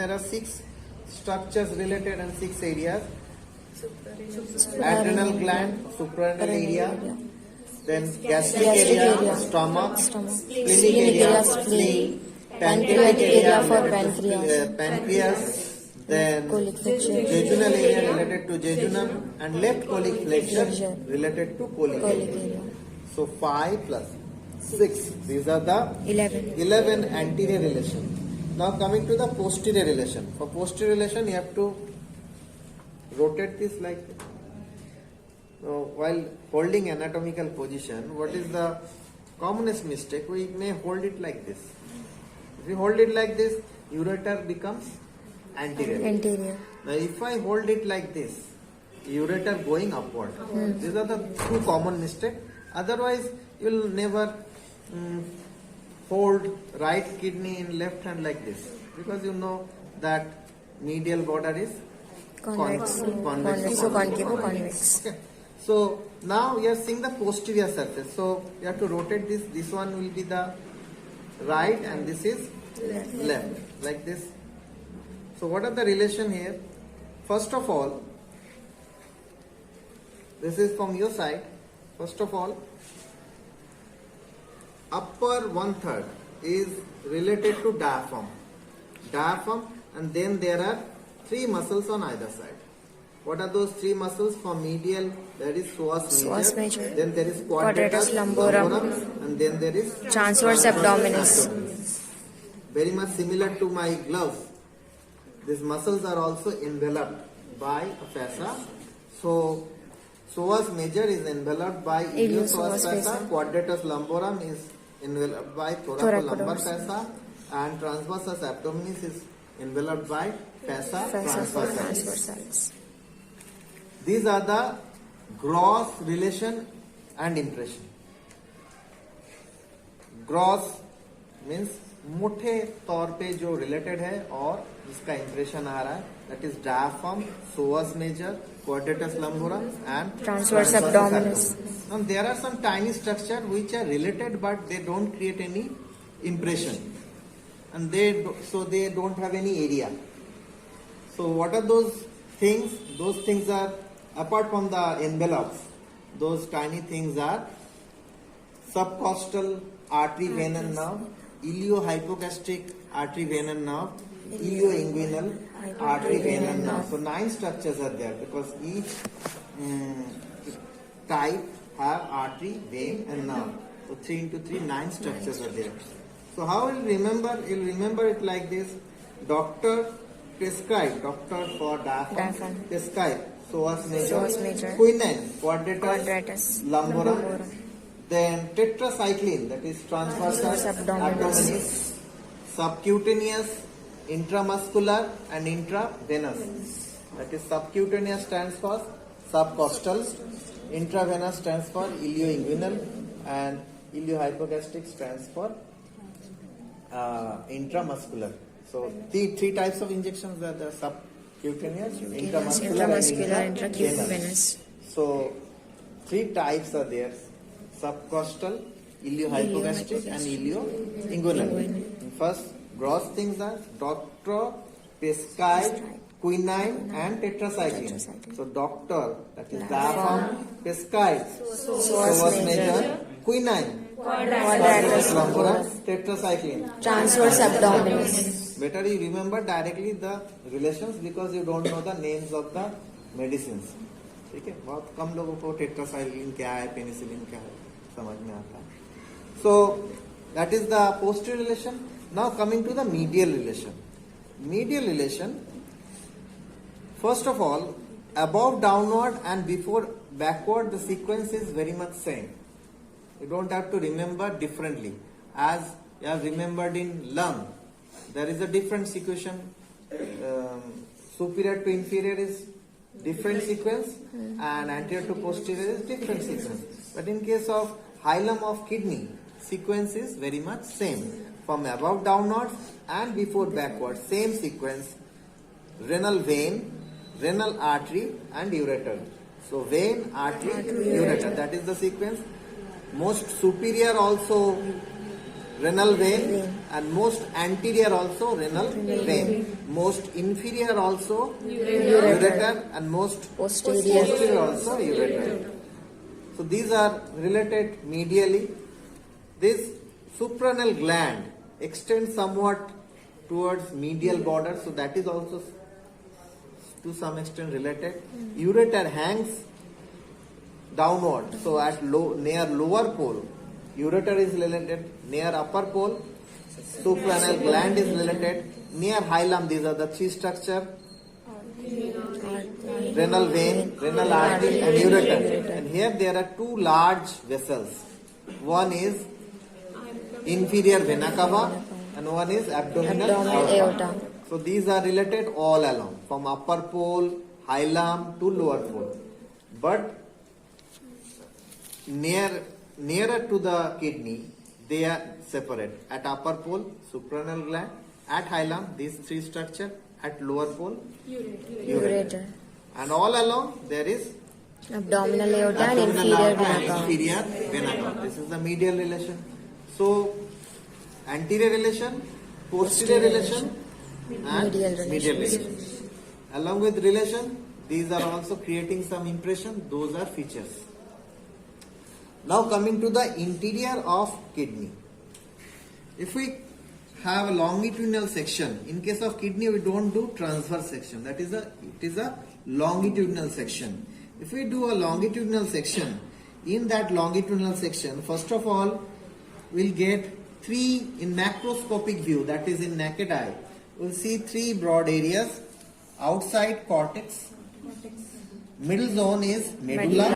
there are 6 structures related and 6 areas. Adrenal gland, suprarenal area, then gastric area, stomach, splenic area, spleen, pancreatic area for pancreas, then jejunal area related to jejunum, and left colic flexure related to colic area. So 5 plus 6. These are the 11 anterior relation. Now coming to the posterior relation. For posterior relation, you have to rotate this like this. While holding anatomical position, what is the commonest mistake? We may hold it like this. If you hold it like this, ureter becomes anterior. Now if I hold it like this, ureter going upward. These are the 2 common mistakes. Otherwise, you will never hold right kidney in left hand like this, because you know that medial border is convex. Okay. So now we are seeing the posterior surface. So you have to rotate this. This one will be the right and this is left, like this. So what are the relation here? First of all, this is from your side. First of all, upper 1/3 is related to diaphragm, and then there are 3 muscles on either side. What are those 3 muscles? For medial, there is psoas major, then there is quadratus lumborum, and then there is transverse abdominis. Very much similar to my gloves. These muscles are also enveloped by a fascia. So psoas major is enveloped by iliopsoas fascia, quadratus lumborum is enveloped by thoracolumbar fascia, and transversus abdominis is enveloped by fascia transversalis. These are the gross relation and impression. Gross means मोटे तौर पे जो related है और जिसका impression आ रहा है, that is diaphragm, psoas major, quadratus lumborum and transverse abdominis. Now there are some tiny structures which are related but they don't create any impression, and they don't have any area. So what are those things? Those things are, apart from the envelopes, those tiny things are subcostal artery, vein and nerve, iliohypogastric artery, vein and nerve, ilioinguinal artery, vein and nerve. So 9 structures are there because each type have artery, vein and nerve. So 3 into 3, 9 structures are there. So how will remember? You'll remember it like this. Doctor prescribed, doctor for diaphragm prescribed psoas major, quinine, quadratus lumborum, then tetracycline, that is transversus abdominis, subcutaneous, intramuscular and intravenous. That is subcutaneous stands for subcostal, intravenous stands for ilioinguinal, and iliohypogastric stands for intramuscular. So the 3 types of injections are the subcutaneous, intramuscular and intravenous. So 3 types are there: subcostal, iliohypogastric and ilioinguinal. First, gross things are doctor prescribed quinine and tetracycline. So doctor, that is diaphragm, prescribed psoas major, quinine, quadratus lumborum, tetracycline, transverse abdominis. Better you remember directly the relations because you don't know the names of the medicines. ठीक है, बहुत कम लोगों को tetracycline क्या है, penicillin क्या है समझ में आता है. So that is the posterior relation. Now coming to the medial relation. Medial relation, first of all, above downward and before backward, the sequence is very much same. You don't have to remember differently. As you have remembered in lung, there is a different sequence. Superior to inferior is different sequence, and anterior to posterior is different sequence. But in case of hilum of kidney, sequence is very much same. From above downwards and before backward, same sequence. Renal vein, renal artery and ureter. So vein, artery, ureter, that is the sequence. Most superior also renal vein, and most anterior also renal vein. Most inferior also ureter, and most posterior also ureter. So these are related medially. This suprarenal gland extends somewhat towards medial border, so that is also to some extent related. Ureter hangs downward, so at near lower pole, ureter is related. Near upper pole, suprarenal gland is related. Near hilum, these are the three structure: renal vein, renal artery, and ureter. And here there are two large vessels. One is inferior vena cava, and one is abdominal aorta. So these are related all along, from upper pole, hilum to lower pole. But nearer to the kidney, they are separate. At upper pole, suprarenal gland. At hilum, these three structure. At lower pole, ureter. And all along there is Abdominal aorta and abdominal inferior aorta and vena cava. inferior vena cava. This is the medial relation. So anterior relation, posterior relation, and medial relation. Along with relation, these are also creating some impression. Those are features. Now coming to the interior of kidney. If we have a longitudinal section, in case of kidney we don't do transverse section. It is a longitudinal section. If we do a longitudinal section, in that longitudinal section, first of all, we'll get three in macroscopic view, that is in naked eye. We'll see three broad areas: outside cortex, middle zone is medulla,